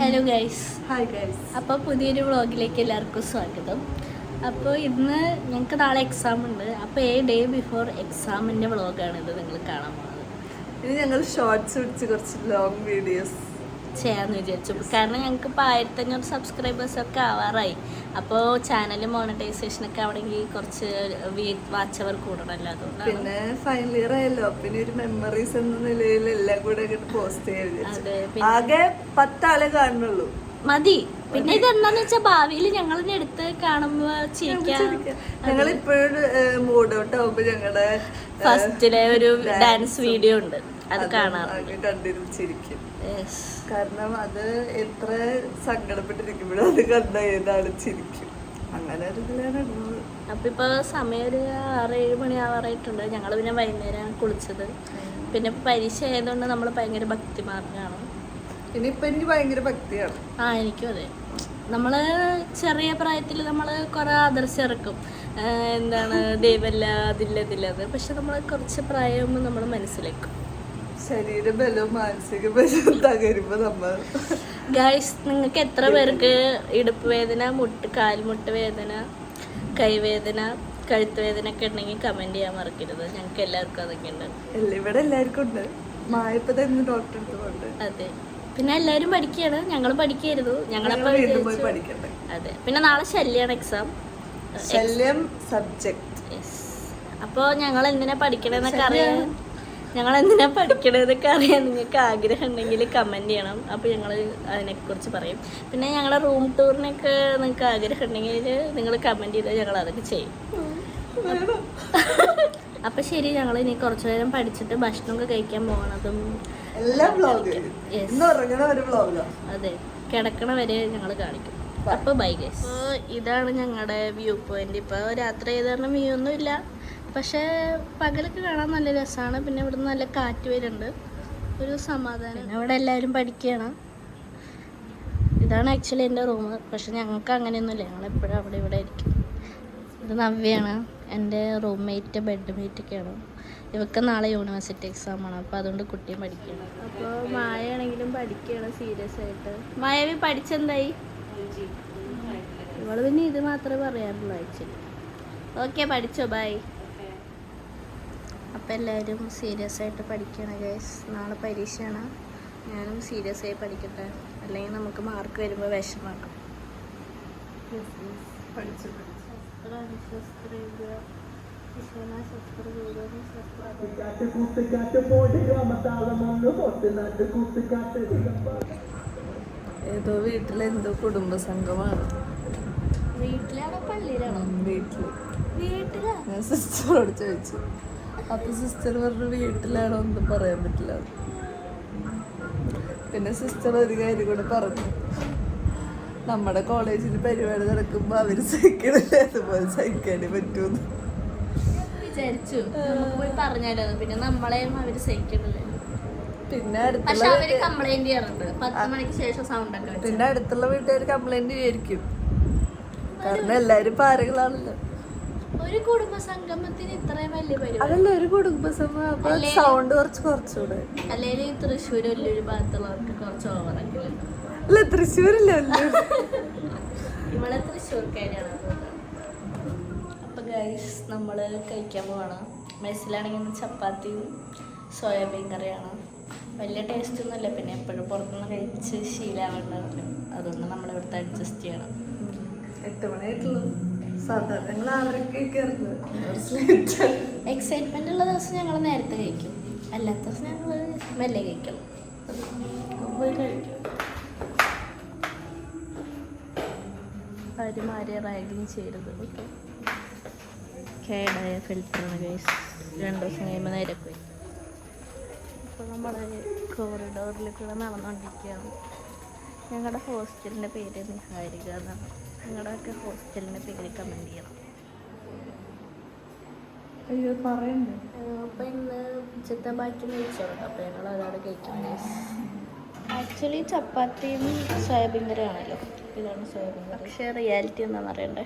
Hello guys. Hi guys. അപ്പോൾ പുതിയൊരു വ്ളോഗിലേക്ക് എല്ലാവർക്കും സ്വാഗതം. അപ്പോൾ ഇന്ന് ഞങ്ങൾക്ക് നാളെ എക്സാം ഉണ്ട്. അപ്പോൾ ഡേ ബിഫോർ എക്സാമിൻ്റെ വ്ളോഗാണിത് നിങ്ങൾ കാണാൻ പോകുന്നത്. ഇനി ഞങ്ങൾ ഷോർട്സ് പിടിച്ച് കുറച്ച് ലോങ് വീഡിയോസ് ചെയ്യാമെന്ന് വിചാരിച്ചു. കാരണം ഞങ്ങൾക്ക് ഇപ്പോൾ 1500 സബ്സ്ക്രൈബേഴ്സൊക്കെ ആവാറായി. അപ്പോൾ ചാനൽ മോണിറ്റൈസേഷനൊക്കെ ആവണമെങ്കിൽ കുറച്ച് വാച്ച് അവർ കൂടണമല്ലോ, അതുകൊണ്ടാണ്. പിന്നെ ഫൈനൽ ഇയർ ആയല്ലോ, പിന്നെ ഒരു മെമ്മറീസ് എന്ന നിലയിൽ എല്ലാം കൂടെ പോസ്റ്റ് ചെയ്യാൻ ആകെ 10 ആളെ കാണുന്നുള്ളൂ, മതി. പിന്നെ ഇതെന്താന്ന് വെച്ചാൽ ഭാവിയിൽ ഞങ്ങളിനെ എടുത്ത് കാണുമ്പോ ചിരിക്കാം. ഞങ്ങൾ ഇപ്പോഴും മൂഡ് ഔട്ട് ആവുമ്പോ ഞങ്ങളുടെ ഫസ്റ്റിലെ ഒരു ഡാൻസ് വീഡിയോ ഉണ്ട്, അത് കാണാറുണ്ട്, കണ്ടിരിച്ചിരിക്കും. കാരണം അത് എത്ര സങ്കടപ്പെട്ടിരിക്കുമ്പോഴും അത് കണ്ട ഏതാണ് ചിരിക്കും. അങ്ങനെ ഒരു ഇതിലാണ് ഇടുന്നത്. അപ്പൊ ഇപ്പൊ സമയം ഒരു 6-7 മണി ആവാറായിട്ടുണ്ട്. ഞങ്ങൾ പിന്നെ വൈകുന്നേരമാണ് കുളിച്ചത്. പിന്നെ പരീക്ഷ ആയതുകൊണ്ട് നമ്മൾ ഭയങ്കര ഭക്തിമാർഗാണ്. ഇനിയിപ്പൊ എനിക്ക് ഭയങ്കര ഭക്തിയാണ്. എനിക്കും അതെ. നമ്മള് ചെറിയ പ്രായത്തിൽ നമ്മള് കുറെ ആദർശിറക്കും, എന്താണ് ദൈവമല്ല അതില്ല. പക്ഷെ നമ്മൾ കുറച്ച് പ്രായമാകുമ്പോൾ നമ്മൾ മനസ്സിലാക്കും ശരീരബലവും മാനസിക ബലവും തകരുമ്പോ നമ്മൾ. ഗൈസ്, നിങ്ങൾക്ക് എത്ര പേർക്ക് ഇടുപ്പ് വേദന, കാൽമുട്ട് വേദന, കൈവേദന, കഴുത്ത് വേദന ഒക്കെ ഉണ്ടെങ്കിൽ കമന്റ് ചെയ്യാൻ മറക്കരുത്. ഞങ്ങൾക്ക് എല്ലാവർക്കും അതൊക്കെ ഉണ്ട്. ഇവിടെ എല്ലാവർക്കും ഉണ്ട്. മായപ്പോ തന്നെ ഡോക്ടർ എടുത്തുകൊണ്ട്. അതെ. പിന്നെ എല്ലാവരും പഠിക്കുകയാണ്, ഞങ്ങളും പഠിക്കായിരുന്നു. ഞങ്ങളപ്പോ അതെ. പിന്നെ നാളെ ശല്യാണ് എക്സാം, ശല്യം സബ്ജക്ട്. അപ്പോൾ ഞങ്ങൾ എന്തിനാ പഠിക്കണമെന്നൊക്കെ അറിയാൻ നിങ്ങൾക്ക് ആഗ്രഹം ഉണ്ടെങ്കിൽ കമൻറ്റ് ചെയ്യണം. അപ്പോൾ ഞങ്ങൾ അതിനെക്കുറിച്ച് പറയും. പിന്നെ ഞങ്ങളുടെ റൂം ടൂറിനൊക്കെ നിങ്ങൾക്ക് ആഗ്രഹം ഉണ്ടെങ്കിൽ നിങ്ങൾ കമൻറ്റ് ചെയ്താൽ ഞങ്ങൾ അതൊക്കെ ചെയ്യും. അപ്പം ശരി, ഞങ്ങൾ ഇനി കുറച്ചു നേരം പഠിച്ചിട്ട് ഭക്ഷണമൊക്കെ കഴിക്കാൻ പോകണതും അതെ, കിടക്കണ വരെ ഞങ്ങൾ കാണിക്കും. അപ്പോൾ ബൈ ഗൈസ്. ഇതാണ് ഞങ്ങളുടെ വ്യൂ പോയിന്റ്. ഇപ്പോൾ രാത്രി ചെയ്ത വ്യൂ ഒന്നും ഇല്ല, പക്ഷേ പകലൊക്കെ കാണാൻ നല്ല രസമാണ്. പിന്നെ ഇവിടെ നല്ല കാറ്റ് വരുന്നുണ്ട്, ഒരു സമാധാനം. പിന്നെ ഇവിടെ എല്ലാവരും പഠിക്കുകയാണ്. ഇതാണ് ആക്ച്വലി എൻ്റെ റൂം. പക്ഷെ ഞങ്ങൾക്ക് അങ്ങനെയൊന്നുമില്ല, ഞങ്ങളെപ്പോഴും അവിടെ ഇവിടെ ആയിരിക്കും. ഇത് നവ്യാണ്, എൻ്റെ റൂംമേറ്റ്, ബെഡ്മേറ്റൊക്കെയാണ്. ഇവർക്ക് നാളെ യൂണിവേഴ്സിറ്റി എക്സാമാണ്, അപ്പോൾ അതുകൊണ്ട് കുട്ടിയും പഠിക്കുകയാണ്. അപ്പോൾ മായയാണെങ്കിലും പഠിക്കുകയാണ് സീരിയസ് ആയിട്ട്. മായവി പഠിച്ചെന്തായി? ഇവള് പിന്നെ ഇത് മാത്രമേ പറയാറുള്ളൂ ആക്ച്വലി. ഓക്കെ, പഠിച്ചോ, ബൈ. അപ്പോൾ എല്ലാവരും സീരിയസ് ആയിട്ട് പഠിക്കണം ഗൈസ്. നാളെ പരീക്ഷയാണ്. ഞാനും സീരിയസ് ആയി പഠിക്കട്ടെ, അല്ലെങ്കിൽ നമുക്ക് മാർക്ക് വരുമ്പോൾ വിഷമാക്കും. ഏതോ വീട്ടിലെന്തോ കുടുംബസംഘമാണ്. വീട്ടിലാണോ പള്ളിയിലാണോ? വീട്ടിലാ. ഞാൻ സിസ്റ്ററോട് ചോദിച്ചു, അപ്പൊ സിസ്റ്റർ പറഞ്ഞു വീട്ടിലാണോ ഒന്നും പറയാൻ പറ്റില്ല. പിന്നെ സിസ്റ്റർ ഒരു കാര്യം കൂടെ പറഞ്ഞു, നമ്മുടെ കോളേജിൽ പരിപാടി നടക്കുമ്പോ അവര് സഹിക്കണില്ല, അതുപോലെ സഹിക്കാനേ പറ്റൂന്ന് വിചാരിച്ചു. നമുക്ക് പോയി പറഞ്ഞാലോ, പിന്നെ നമ്മളെയും അവര് സഹിക്കണില്ല. പിന്നെ കംപ്ലൈന്റ് ചെയ്യാറുണ്ട് 10 മണിക്ക് ശേഷം സൗണ്ട് ഒക്കെ. പിന്നെ അടുത്തുള്ള വീട്ടുകാർ കംപ്ലൈന്റ് ചെയ്യായിരിക്കും, കാരണം എല്ലാരും പാരകളാണല്ലോ. ഒരു കുടുംബസംഗമത്തിന് ഇത്രയും വലിയ പരിപാടി അതല്ല, ഒരു കുടുംബസംഗമം സൗണ്ട് കുറച്ചുകൂടെ. അല്ലെങ്കിൽ തൃശ്ശൂർ വലിയൊരു ഭാഗത്തുള്ളവർക്ക് കുറച്ച് ഓവറാക്കില്ല. അല്ല, തൃശ്ശൂരില്ല, ഇവിടെ തൃശ്ശൂർക്കാരാണ്. അപ്പൊ ഗൈസ്, നമ്മള് കഴിക്കാൻ പോവാണ്. മെസ്സിലാണെങ്കിൽ ചപ്പാത്തിയും സോയാബീൻ കറിയാണ്. വലിയ ടേസ്റ്റ് ഒന്നുമില്ല, പിന്നെ എപ്പോഴും പുറത്തുനിന്ന് കഴിച്ച് ശീലമാവേണ്ടതല്ലോ, അതുകൊണ്ട് നമ്മളിവിടുത്തെ അഡ്ജസ്റ്റ് ചെയ്യണം. 8 മണിയായിട്ടുള്ളൂ. എക്സൈറ്റ്മെന്റ് ഉള്ള ദിവസം ഞങ്ങൾ നേരത്തെ കഴിക്കും, അല്ലാത്ത ദിവസം ഞങ്ങൾ മെല്ലെ കഴിക്കണം. പോയി കഴിക്കും. ആരുമാരെ റാഗിങ് ചെയ്യരുത്. ഓക്കെ, കേടായ ഫിൽറ്ററാണ് ഗൈസ്. 2 ദിവസം കഴിയുമ്പോൾ നേരെ പോയി. ഇപ്പോൾ നമ്മൾ കോറിഡോറിൽ കൂടെ നടന്നുകൊണ്ടിരിക്കുകയാണ്. ഞങ്ങളുടെ ഹോസ്റ്റലിൻ്റെ പേര് നിഹാരിക എന്നാണ്. നിങ്ങളുടെയൊക്കെ ഹോസ്റ്റലിൻ്റെ പേര് കമൻറ്റ് ചെയ്യണം. അപ്പോൾ ഇന്ന് ഉച്ചത്തെ ബാക്കി കഴിച്ചോളൂ. അപ്പോൾ ഞങ്ങൾ അതോടെ കഴിക്കാം. ആക്ച്വലി ചപ്പാത്തിയും സോയാബീൻ കറിയാണല്ലോ. ഇതാണ് സോയാബീൻ കറി. പക്ഷേ റിയാലിറ്റി എന്താണെന്ന് അറിയണ്ടേ?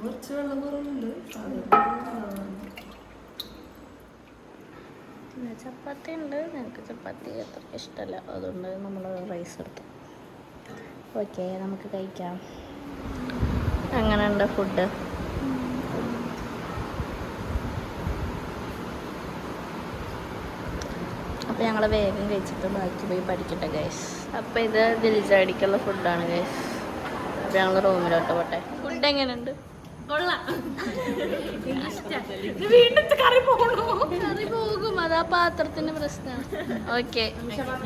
കുറച്ച് വെള്ളം കുറവുണ്ട്. പിന്നെ ചപ്പാത്തി ഉണ്ട്. ഞങ്ങൾക്ക് ചപ്പാത്തി അത്ര ഇഷ്ടമല്ല, അതുകൊണ്ട് നമ്മൾ റൈസ് എടുത്തു. ഓക്കെ, നമുക്ക് കഴിക്കാം. അങ്ങനെ ഉണ്ട് ഫുഡ്. അപ്പോൾ ഞങ്ങൾ വേഗം കഴിച്ചിട്ട് ബാക്കി പോയി പഠിക്കട്ടെ ഗൈസ്. അപ്പോൾ ഇത് ദിൽജാടിക്കുള്ള ഫുഡാണ് ഗൈസ്. അപ്പോൾ ഞങ്ങൾ റൂമിലോട്ട് പോട്ടെ. ഫുഡ് എങ്ങനെയുണ്ട്? കറി പോകും, അതാ പാത്രത്തിന്റെ പ്രശ്നമാണ്. ഓക്കെ,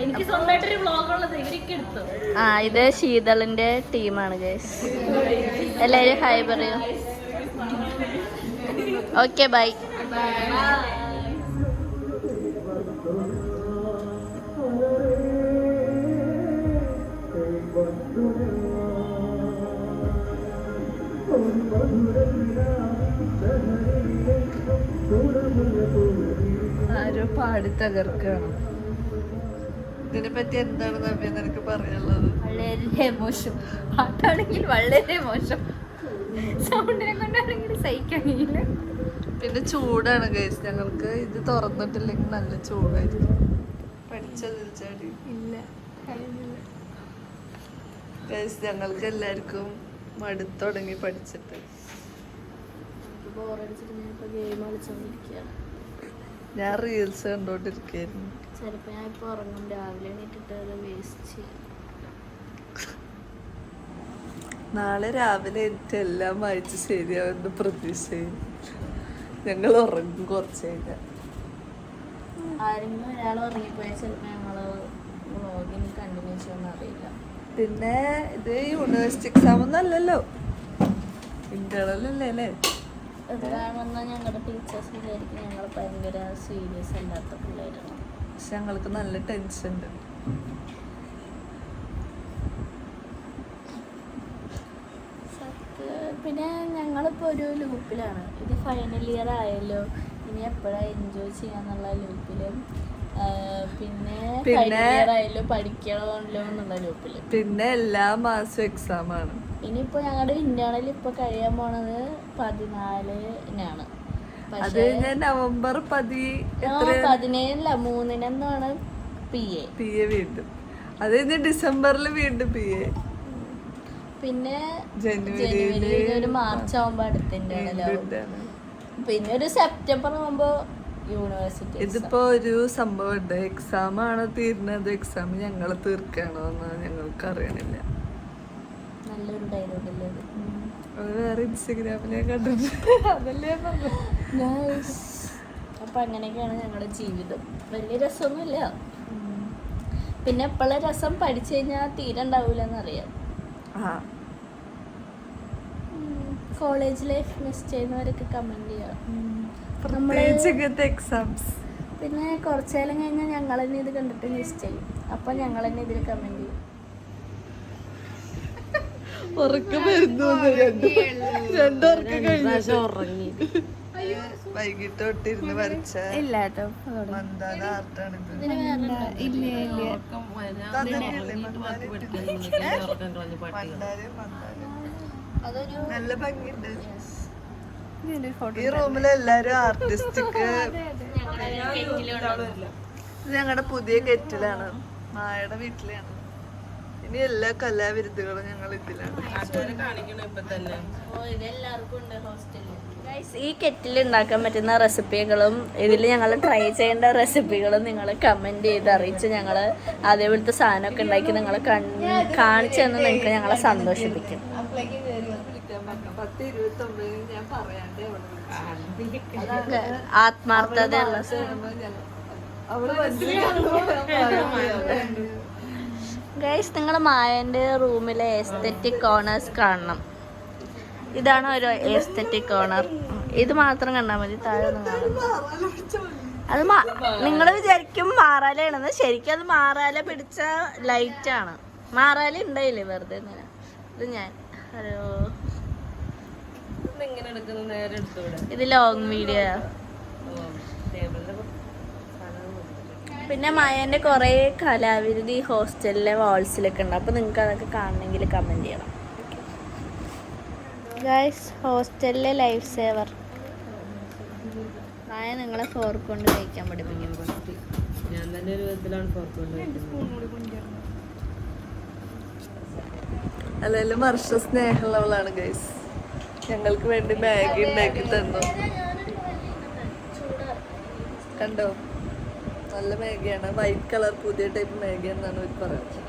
എനിക്ക് സ്വന്തമായിട്ടൊരു വ്ളോഗുള്ളത് ഇവരൊക്കെ എടുത്തു. ആ, ഇത് ശീതളിന്റെ ടീമാണ് ഗൈസ്. എല്ലാവരും ഹായ് പറയൂ. Okay, by. ആരോ പാടി തകർക്കാണ്. ഇതിനെ പറ്റി എന്താണ് നവ്യ നിനക്ക് പറയാനുള്ളത്? വളരെ മോശം പാട്ടാണെങ്കിൽ, വളരെ മോശം സൗണ്ടിനെ കൊണ്ടാണെങ്കിൽ സഹിക്കാൻ കഴിയില്ല. പിന്നെ ചൂടാണ് ഗൈസ്. ഞങ്ങൾക്ക് ഇത് തുറന്നിട്ടില്ലെങ്കിൽ നല്ല ചൂടായിരിക്കും. പഠിച്ചതിൽ ചാടി ഇല്ല ഗൈസ്, ഞങ്ങൾക്ക് എല്ലാവർക്കും മടുത്തുടങ്ങി പഠിച്ചിട്ട്. ബോറടിച്ചിട്ട് ഞാനിപ്പോൾ ഗെയിം കളിച്ചോണ്ടിരിക്കുകയാണ്. ഞാൻ റീൽസ് കണ്ടോണ്ടിരിക്കായിരുന്നു. ചിലപ്പോൾ ഞാൻ ഇപ്പോൾ ഉറങ്ങും, രാവിലെ എണീറ്റിട്ട് അത് വേസ്റ്റ് ചെയ്യും. നാളെ രാവിലെ എനിക്ക് എല്ലാം വായിച്ച് ശരിയാവുന്ന പ്രതീക്ഷയും. ഞങ്ങൾ ഉറങ്ങും കുറച്ച് കഴിഞ്ഞാൽ. ആരെങ്കിലും ഒരാൾ ഉറങ്ങിപ്പോയാൽ ചിലപ്പോൾ ഞങ്ങൾ വ്ളോഗിന് കണ്ടിന്യൂ ചെയ്യുമെന്ന് അറിയില്ല. പിന്നെ ഇത് യൂണിവേഴ്സിറ്റി എക്സാം ഒന്നും അല്ലല്ലോ, ഇന്റേണൽ അല്ലേ അല്ലേ? അത് കാണുന്ന ഞങ്ങളുടെ ടീച്ചേഴ്സ് വിചാരിക്കും ഞങ്ങൾ ഭയങ്കര സീരിയസ് അല്ലാത്ത പിള്ളേരാണ്. പക്ഷെ ഞങ്ങൾക്ക് നല്ല ടെൻഷൻ ഉണ്ട്. പിന്നെ ഞങ്ങളിപ്പോൾ ഒരു ലൂപ്പിലാണ്. ഇത് ഫൈനൽ ഇയർ ആയല്ലോ, ഇനി എപ്പോഴാണ് എൻജോയ് ചെയ്യാന്നുള്ള ലൂപ്പിലും, പിന്നെ ഫൈനൽ ഇയർ ആയല്ലോ പഠിക്കണമല്ലോ എന്നുള്ള ലൂപ്പിലും. പിന്നെ എല്ലാ മാസവും എക്സാം ആണ്. ഇനിയിപ്പോൾ ഞങ്ങളുടെ ഇന്റേണൽ ഇപ്പോൾ കഴിയാൻ പോണത് 14-നാണ്. അത് നവംബർ 17-ല്ല 3-നാണ് PA വീണ്ടും. അത് കഴിഞ്ഞ് ഡിസംബറിൽ വീണ്ടും PA. പിന്നെ ജനുവരി ഒരു മാർച്ച് ആവുമ്പോ അടുത്ത ഇന്റേണലാവും. പിന്നെ ഒരു സെപ്റ്റംബർ ആവുമ്പോ യൂണിവേഴ്സിറ്റി. ഇതിപ്പോ ഒരു സംഭവം ഉണ്ട്. എക്സാം ആണ് തീരുന്നത്, എക്സാം ഞങ്ങൾ തീർക്കണോ എന്ന് ഞങ്ങൾക്ക് അറിയണില്ല. നല്ലൊരു ഡയലോഗ് അല്ലേ അത് വേറെ ഇൻസ്റ്റഗ്രാമിൽ ഞാൻ കണ്ടിട്ടുണ്ട്. അതല്ലേ പറഞ്ഞു. അപ്പൊ അങ്ങനെയൊക്കെയാണ് ഞങ്ങളുടെ ജീവിതം. വലിയ രസമൊന്നുമില്ല. പിന്നെ എപ്പോഴും രസം പഠിച്ചു കഴിഞ്ഞാൽ തീരെ ഉണ്ടാവൂലെന്നറിയാം. കോളേജ് ലൈഫ് മിസ് ചെയ്യുന്നവരൊക്കെ കമന്റ് ചെയ്യാം. എക്സാംസ്. പിന്നെ കുറച്ചു കാലം കഴിഞ്ഞാൽ ഞങ്ങൾ തന്നെ ഇത് കണ്ടിട്ട് മിസ് ചെയ്യും. അപ്പൊ ഞങ്ങൾ തന്നെ ഇതിൽ കമന്റ് ചെയ്യും. ഉറക്കം വരുന്നു. രണ്ടുപേർക്ക് കഴിഞ്ഞു വൈകിട്ട് തൊട്ടിരുന്ന് വരച്ച മന്ദാര ആർട്ടാണ്. നല്ല ഭംഗിയുണ്ട്. ഈ റൂമിലെ എല്ലാരും ആർട്ടിസ്റ്റിക്. ഇത് ഞങ്ങളുടെ പുതിയ കെറ്റിലാണ്, മായയുടെ വീട്ടിലാണ്. ഇനി എല്ലാ കലാവിരുദ്ധകളും ഞങ്ങൾ ഇതിലാണ്. ഈ കെറ്റിൽ ഉണ്ടാക്കാൻ പറ്റുന്ന റെസിപ്പികളും ഇതിൽ ഞങ്ങൾ ട്രൈ ചെയ്യേണ്ട റെസിപ്പികളും നിങ്ങൾ കമന്റ് ചെയ്ത് അറിയിച്ച് ഞങ്ങൾ അതേപോലത്തെ സാധനമൊക്കെ ഉണ്ടാക്കി നിങ്ങൾ കാണിച്ചു തന്ന് നിങ്ങൾക്ക് ഞങ്ങളെ സന്തോഷിപ്പിക്കും. ആത്മാർത്ഥതയുള്ള ഗൈസ്, നിങ്ങൾ മായന്റെ റൂമിലെ എസ്തെറ്റിക് കോർണേഴ്സ് കാണണം. ഇതാണ് ഒരു എസ്തെറ്റിക് കോർണർ. ഇത് മാത്രം കണ്ടാൽ മതി, താഴെ ഒന്നും കാണും. അത് നിങ്ങൾ വിചാരിക്കും മാറാലയാണെന്ന്. ശരിക്കും അത് മാറാല പിടിച്ച ലൈറ്റാണ്. മാറാല ഉണ്ടായില്ലേ വെറുതെ ഇങ്ങനെ. ഇത് ഞാൻ ഇത് ലോങ് വീഡിയോ. പിന്നെ മായന്റെ കുറെ കലാവിരുതി ഹോസ്റ്റലിലെ വാൾസിലൊക്കെ ഉണ്ട്. അപ്പൊ നിങ്ങൾക്ക് അതൊക്കെ കാണണമെങ്കിൽ കമന്റ് ചെയ്യണം ഗൈസ്. ഹോസ്റ്റലിലെ ലൈഫ് സേവർ. മായ നിങ്ങളെ ഫോർക്ക് കൊണ്ട് കഴിക്കാൻ പഠിപ്പിക്കും. ഞാൻ തന്നെ ഒരു വിധത്തിലാണ് ഫോർക്ക് കൊണ്ട് അല്ലെങ്കിലും വർഷ സ്നേഹമുള്ളവളാണ് ഗൈസ്. ഞങ്ങൾക്ക് വേണ്ടി മാഗി ഉണ്ടാക്കി തന്നു. കണ്ടോ, നല്ല മാഗിയാണ്. വൈറ്റ് കളർ പുതിയ ടൈപ്പ് മാഗി എന്നാണ് ഇവർ പറയുന്നത്.